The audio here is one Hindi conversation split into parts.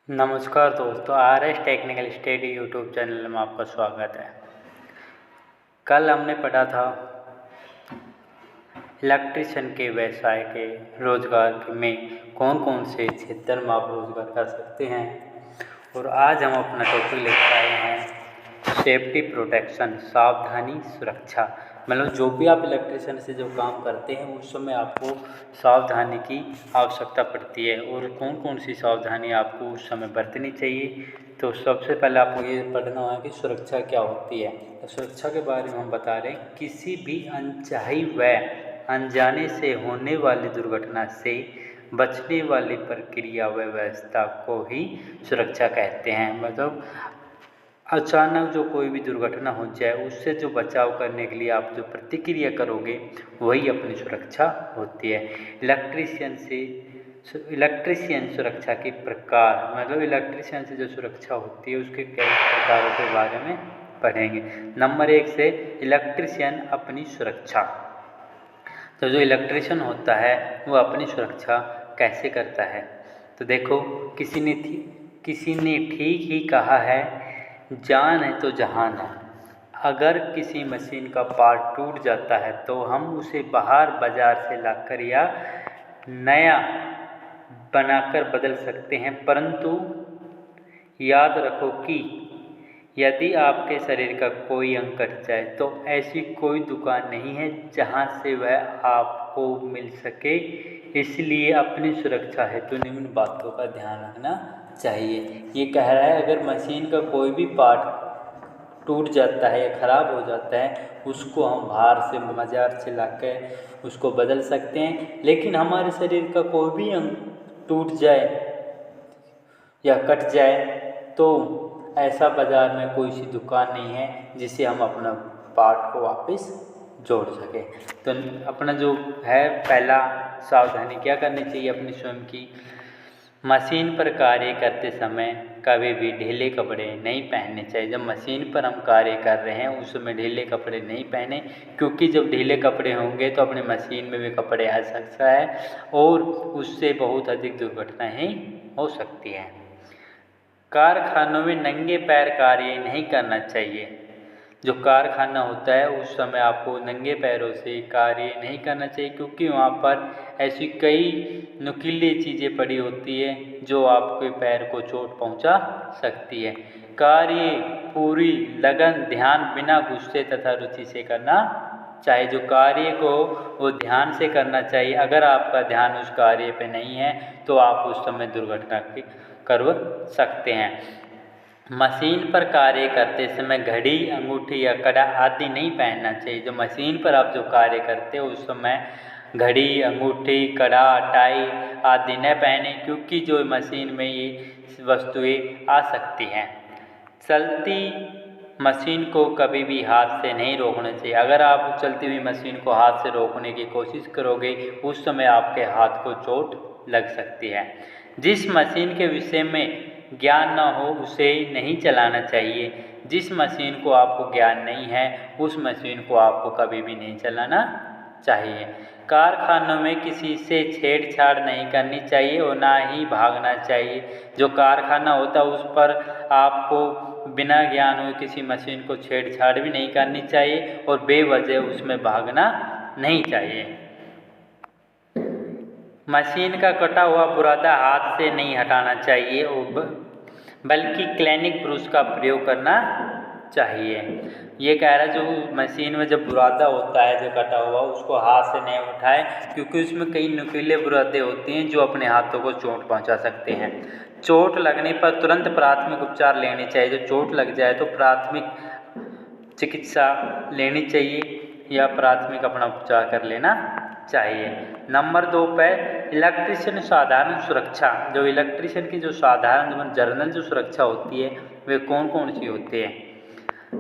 नमस्कार दोस्तों, RS technical study YouTube channel में आपका स्वागत है। कल हमने पढ़ा था इलेक्ट्रिशियन के व्यवसाय के रोजगार में कौन कौन से क्षेत्र में आप रोजगार कर सकते हैं, और आज हम अपना टॉपिक लेकर आए हैं सेफ्टी प्रोटेक्शन, सावधानी सुरक्षा। मतलब जो भी आप इलेक्ट्रिशियन से जो काम करते हैं उस समय आपको सावधानी की आवश्यकता पड़ती है, और कौन कौन सी सावधानी आपको उस समय बरतनी चाहिए। तो सबसे पहले आपको ये पढ़ना है कि सुरक्षा क्या होती है। तो सुरक्षा के बारे में हम बता रहे हैं, किसी भी अनचाही व अनजाने से होने वाली दुर्घटना से बचने वाली प्रक्रिया व व्यवस्था को ही सुरक्षा कहते हैं। मतलब अचानक जो कोई भी दुर्घटना हो जाए उससे जो बचाव करने के लिए आप जो प्रतिक्रिया करोगे वही अपनी सुरक्षा होती है। इलेक्ट्रिशियन सुरक्षा के प्रकार, मतलब इलेक्ट्रिशियन से जो सुरक्षा होती है उसके कई प्रकारों के बारे में पढ़ेंगे। नंबर 1 से इलेक्ट्रिशियन अपनी सुरक्षा। तो जो इलेक्ट्रिशियन होता है वो अपनी सुरक्षा कैसे करता है। तो देखो, किसी ने ठीक ही कहा है, जान है तो जहान है। अगर किसी मशीन का पार्ट टूट जाता है तो हम उसे बाहर बाजार से लाकर या नया बनाकर बदल सकते हैं, परंतु याद रखो कि यदि आपके शरीर का कोई अंग कट जाए तो ऐसी कोई दुकान नहीं है जहां से वह आपको मिल सके। इसलिए अपनी सुरक्षा हेतु निम्न बातों का ध्यान रखना चाहिए। ये कह रहा है, अगर मशीन का कोई भी पार्ट टूट जाता है या ख़राब हो जाता है उसको हम बाहर से बाजार से लाकर उसको बदल सकते हैं, लेकिन हमारे शरीर का कोई भी अंग टूट जाए या कट जाए तो ऐसा बाज़ार में कोई सी दुकान नहीं है जिससे हम अपना पार्ट को वापस जोड़ सकें। तो अपना जो है पहला सावधानी क्या करनी चाहिए अपनी स्वयं की, मशीन पर कार्य करते समय कभी भी ढीले कपड़े नहीं पहनने चाहिए। जब मशीन पर हम कार्य कर रहे हैं उस समय ढीले कपड़े नहीं पहने, क्योंकि जब ढीले कपड़े होंगे तो अपनी मशीन में भी कपड़े आ सकता है और उससे बहुत अधिक दुर्घटनाएं हो सकती हैं। कारखानों में नंगे पैर कार्य नहीं करना चाहिए। जो कारखाना होता है उस समय आपको नंगे पैरों से कार्य नहीं करना चाहिए, क्योंकि वहाँ पर ऐसी कई नुकीली चीज़ें पड़ी होती है जो आपके पैर को चोट पहुँचा सकती है। कार्य पूरी लगन, ध्यान, बिना गुस्से तथा रुचि से करना चाहिए। जो कार्य को वो ध्यान से करना चाहिए। अगर आपका ध्यान उस कार्य पे नहीं है तो आप उस समय दुर्घटना कर सकते हैं। मशीन पर कार्य करते समय घड़ी, अंगूठी या कड़ा आदि नहीं पहनना चाहिए। जो मशीन पर आप जो कार्य करते हो उस समय घड़ी, अंगूठी, कड़ा, टाई आदि न पहने, क्योंकि जो मशीन में ये वस्तुएं आ सकती हैं। चलती मशीन को कभी भी हाथ से नहीं रोकना चाहिए। अगर आप चलती हुई मशीन को हाथ से रोकने की कोशिश करोगे उस समय आपके हाथ को चोट लग सकती है। जिस मशीन के विषय में ज्ञान न हो उसे नहीं चलाना चाहिए। जिस मशीन को आपको ज्ञान नहीं है उस मशीन को आपको कभी भी नहीं चलाना चाहिए। कारखानों में किसी से छेड़छाड़ नहीं करनी चाहिए और ना ही भागना चाहिए। जो कारखाना होता है उस पर आपको बिना ज्ञान हुए किसी मशीन को छेड़छाड़ भी नहीं करनी चाहिए और बेवजह उसमें भागना नहीं चाहिए। मशीन का कटा हुआ बुरादा हाथ से नहीं हटाना चाहिए और बल्कि क्लीनिक ब्रश का प्रयोग करना चाहिए। ये कह रहा है जो मशीन में जब बुरादा होता है जो कटा हुआ उसको हाथ से नहीं उठाए, क्योंकि उसमें कई नुकीले बुरादे होते हैं जो अपने हाथों को चोट पहुंचा सकते हैं। चोट लगने पर तुरंत प्राथमिक उपचार लेने चाहिए। जो चोट लग जाए तो प्राथमिक चिकित्सा लेनी चाहिए या प्राथमिक अपना उपचार कर लेना चाहिए। नंबर 2 पर इलेक्ट्रिशियन साधारण सुरक्षा। जो इलेक्ट्रिशियन की जो साधारण जनरल जो सुरक्षा होती है वे कौन कौन सी होती है।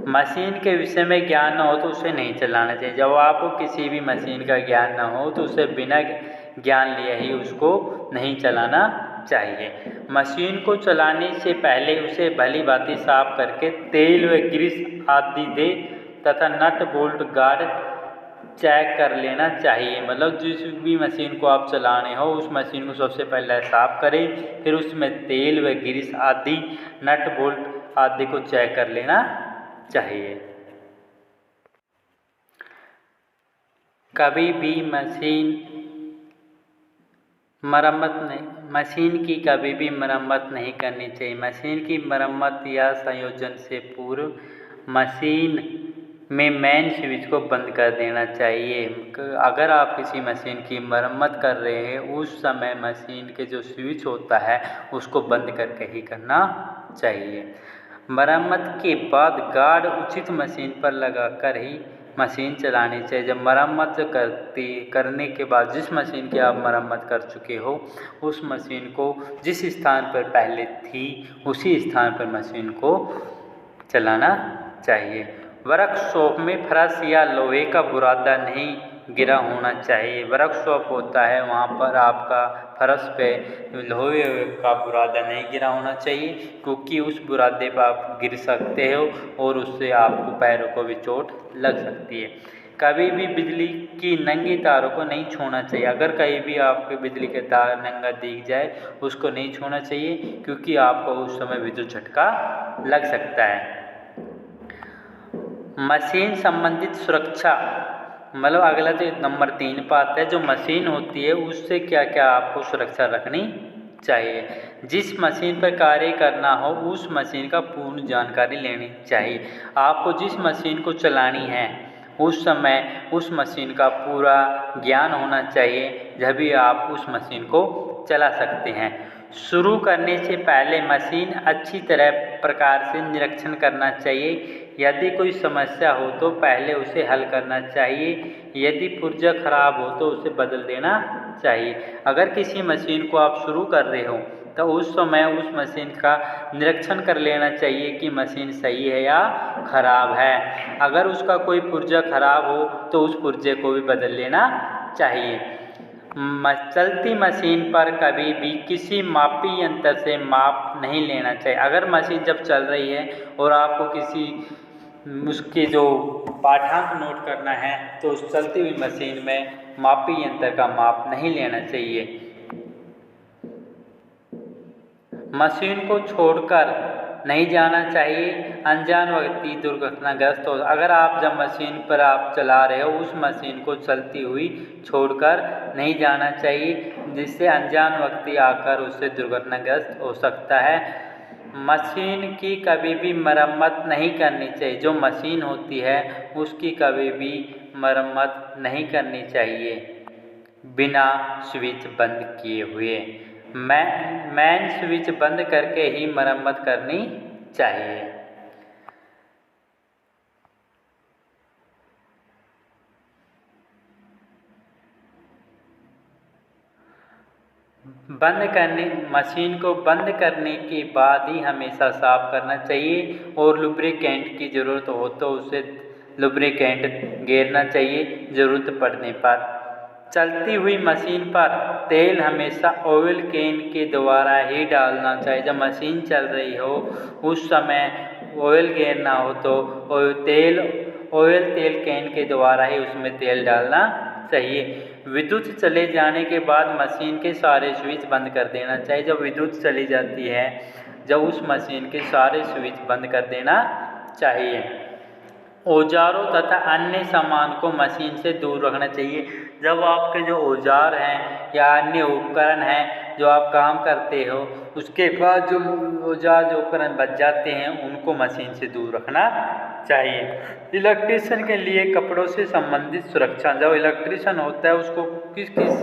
मशीन के विषय में ज्ञान न हो तो उसे नहीं चलाना चाहिए। जब आपको किसी भी मशीन का ज्ञान न हो तो उसे बिना ज्ञान लिए ही उसको नहीं चलाना चाहिए। मशीन को चलाने से पहले उसे भली भांति साफ करके तेल व ग्रीस आदि दे तथा नट बोल्ट गार्ड चेक कर लेना चाहिए। मतलब जिस भी मशीन को आप चलाने हो उस मशीन को सबसे पहले साफ करें, फिर उसमें तेल व ग्रीस आदि नट बोल्ट आदि को चेक कर लेना चाहिए। कभी भी मशीन की कभी भी मरम्मत नहीं करनी चाहिए। मशीन की मरम्मत या संयोजन से पूर्व मशीन में मेन स्विच को बंद कर देना चाहिए। अगर आप किसी मशीन की मरम्मत कर रहे हैं उस समय मशीन के जो स्विच होता है उसको बंद करके ही करना चाहिए। मरम्मत के बाद गार्ड उचित मशीन पर लगाकर ही मशीन चलानी चाहिए। जब मरम्मत करने के बाद जिस मशीन की आप मरम्मत कर चुके हो उस मशीन को जिस स्थान पर पहले थी उसी स्थान पर मशीन को चलाना चाहिए। वर्कशॉप में फर्श या लोहे का बुरादा नहीं गिरा होना चाहिए। वर्कशॉप होता है वहाँ पर आपका फर्श पे लोहे का बुरादा नहीं गिरा होना चाहिए, क्योंकि उस बुरादे पर आप गिर सकते हो और उससे आपको पैरों को भी चोट लग सकती है। कभी भी बिजली की नंगी तारों को नहीं छूना चाहिए। अगर कहीं भी आपके बिजली के तार नंगा दिख जाए उसको नहीं छूना चाहिए, क्योंकि आपको उस समय विद्युत झटका लग सकता है। मशीन संबंधित सुरक्षा, मतलब अगला जो नंबर 3 पर आता है, जो मशीन होती है उससे क्या क्या आपको सुरक्षा रखनी चाहिए। जिस मशीन पर कार्य करना हो उस मशीन का पूर्ण जानकारी लेनी चाहिए। आपको जिस मशीन को चलानी है उस समय उस मशीन का पूरा ज्ञान होना चाहिए, जभी आप उस मशीन को चला सकते हैं। शुरू करने से पहले मशीन अच्छी तरह प्रकार से निरीक्षण करना चाहिए। यदि कोई समस्या हो तो पहले उसे हल करना चाहिए। यदि पुर्जा खराब हो तो उसे बदल देना चाहिए। अगर किसी मशीन को आप शुरू कर रहे हो तो उस समय उस मशीन का निरीक्षण कर लेना चाहिए कि मशीन सही है या खराब है। अगर उसका कोई पुर्जा खराब हो तो उस पुर्जे को भी बदल लेना चाहिए। चलती मशीन पर कभी भी किसी मापी यंत्र से माप नहीं लेना चाहिए। अगर मशीन जब चल रही है और आपको किसी उसके जो पाठांक नोट करना है तो उस चलती हुई मशीन में मापी यंत्र का माप नहीं लेना चाहिए। मशीन को छोड़कर नहीं जाना चाहिए। अनजान व्यक्ति दुर्घटनाग्रस्त हो। अगर आप जब मशीन पर आप चला रहे हो उस मशीन को चलती हुई छोड़कर नहीं जाना चाहिए, जिससे अनजान व्यक्ति आकर उससे दुर्घटनाग्रस्त हो सकता है। मशीन की कभी भी मरम्मत नहीं करनी चाहिए। जो मशीन होती है उसकी कभी भी मरम्मत नहीं करनी चाहिए बिना स्विच बंद किए हुए। मेन स्विच बंद करके ही मरम्मत करनी चाहिए। मशीन को बंद करने के बाद ही हमेशा साफ करना चाहिए और लुब्रिकेंट की ज़रूरत हो तो उसे लुब्रिकेंट गेरना चाहिए ज़रूरत पड़ने पर। चलती हुई मशीन पर तेल हमेशा ऑयल कैन के द्वारा ही डालना चाहिए। जब मशीन चल रही हो उस समय ऑयल गेरना हो तो ऑयल तेल कैन के द्वारा ही उसमें तेल डालना चाहिए। विद्युत चले जाने के बाद मशीन के सारे स्विच बंद कर देना चाहिए। जब विद्युत चली जाती है जब उस मशीन के सारे स्विच बंद कर देना चाहिए। औजारों तथा अन्य सामान को मशीन से दूर रखना चाहिए। जब आपके जो औजार हैं या अन्य उपकरण हैं जो आप काम करते हो उसके बाद जो औजार जो उपकरण बच जाते हैं उनको मशीन से दूर रखना चाहिए। इलेक्ट्रीशियन के लिए कपड़ों से संबंधित सुरक्षा, जब इलेक्ट्रीशियन होता है उसको किस किस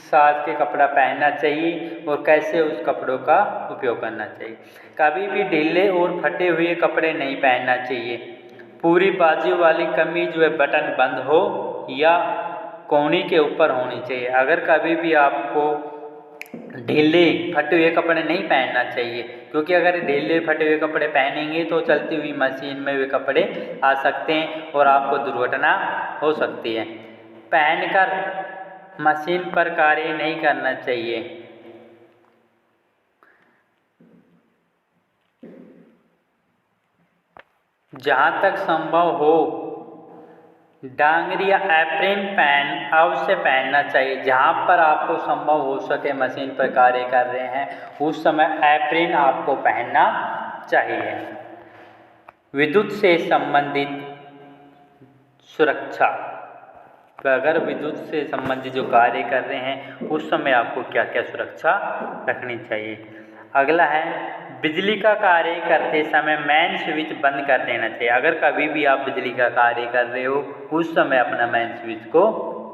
साज के कपड़ा पहनना चाहिए और कैसे उस कपड़ों का उपयोग करना चाहिए। कभी भी ढीले और फटे हुए कपड़े नहीं पहनना चाहिए। पूरी बाजू वाली कमीज व बटन बंद हो या कोहनी के ऊपर होनी चाहिए। अगर कभी भी आपको ढीले फटे हुए कपड़े नहीं पहनना चाहिए, क्योंकि अगर ढीले फटे हुए कपड़े पहनेंगे तो चलती हुई मशीन में वे कपड़े आ सकते हैं और आपको दुर्घटना हो सकती है। पहनकर मशीन पर कार्य नहीं करना चाहिए। जहाँ तक संभव हो डांगरी या एप्रिन पैन अवश्य पहनना चाहिए। जहाँ पर आपको संभव हो सके मशीन पर कार्य कर रहे हैं उस समय एप्रिन आपको पहनना चाहिए। विद्युत से संबंधित सुरक्षा, अगर विद्युत से संबंधित जो कार्य कर रहे हैं उस समय आपको क्या क्या सुरक्षा रखनी चाहिए। अगला है बिजली का कार्य करते समय मेन स्विच बंद कर देना चाहिए। अगर कभी भी आप बिजली का कार्य कर रहे हो उस समय अपना मेन स्विच को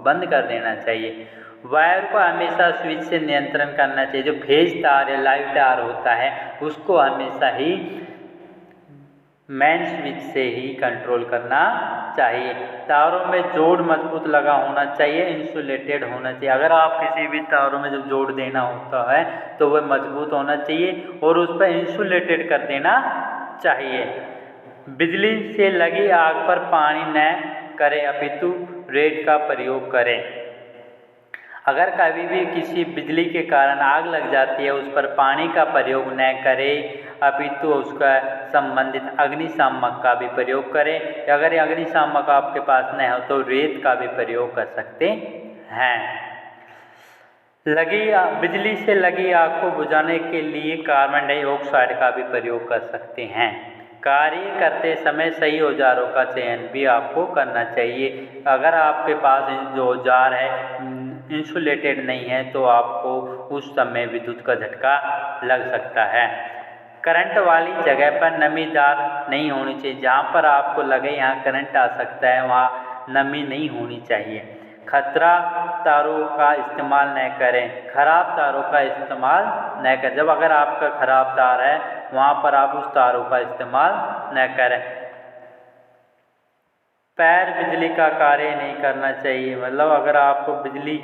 बंद कर देना चाहिए। वायर को हमेशा स्विच से नियंत्रण करना चाहिए। जो फेज तार या लाइव तार होता है उसको हमेशा ही मेन स्विच से ही कंट्रोल करना चाहिए। तारों में जोड़ मजबूत लगा होना चाहिए, इंसुलेटेड होना चाहिए। अगर आप किसी भी तारों में जब जोड़ देना होता है तो वह मजबूत होना चाहिए और उस पर इंसुलेटेड कर देना चाहिए। बिजली से लगी आग पर पानी न करें अपितु रेत का प्रयोग करें। अगर कभी भी किसी बिजली के कारण आग लग जाती है उस पर पानी का प्रयोग न करें अपितु उसका संबंधित अग्निशामक का भी प्रयोग करें। अगर अग्निशामक आपके पास न हो तो रेत का भी प्रयोग कर सकते हैं। बिजली से लगी आग को बुझाने के लिए कार्बन डाइऑक्साइड का भी प्रयोग कर सकते हैं। कार्य करते समय सही औजारों का चयन भी आपको करना चाहिए। अगर आपके पास जो औजार है इंसुलेटेड नहीं है तो आपको उस समय विद्युत का झटका लग सकता है। करंट वाली जगह पर नमीदार नहीं होनी चाहिए। जहाँ पर आपको लगे यहाँ करंट आ सकता है वहाँ नमी नहीं होनी चाहिए। खतरा तारों का इस्तेमाल न करें, खराब तारों का इस्तेमाल न करें। जब अगर आपका खराब तार है वहाँ पर आप उस तारों का इस्तेमाल न करें। पैर बिजली का कार्य नहीं करना चाहिए, मतलब अगर आपको बिजली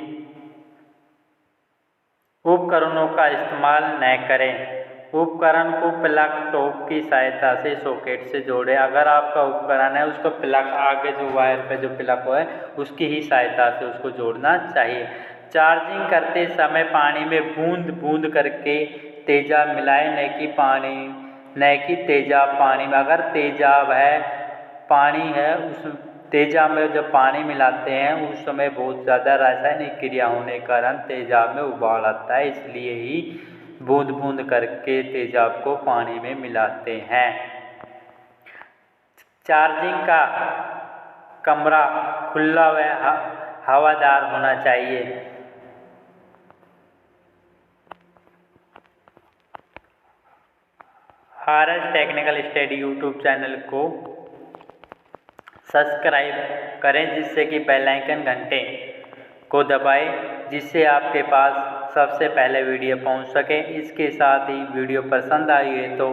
उपकरणों का इस्तेमाल न करें। उपकरण को प्लग टॉप की सहायता से सॉकेट से जोड़ें। अगर आपका उपकरण है उसका प्लग आगे जो वायर पे जो प्लग है उसकी ही सहायता से उसको जोड़ना चाहिए। चार्जिंग करते समय पानी में बूंद बूंद करके तेजाब मिलाएं, न कि तेजाब पानी में। अगर तेजाब है पानी है उस तेजाब में जब पानी मिलाते हैं उस समय बहुत ज़्यादा रासायनिक क्रिया होने के कारण तेजाब में उबाल आता है, इसलिए ही बूंद बूंद करके तेजाब को पानी में मिलाते हैं। चार्जिंग का कमरा खुला व हवादार होना चाहिए। RS technical study YouTube channel को सब्सक्राइब करें जिससे कि बेल आइकन घंटे को दबाएं जिससे आपके पास सबसे पहले वीडियो पहुंच सके। इसके साथ ही वीडियो पसंद आई है तो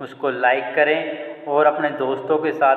उसको लाइक करें और अपने दोस्तों के साथ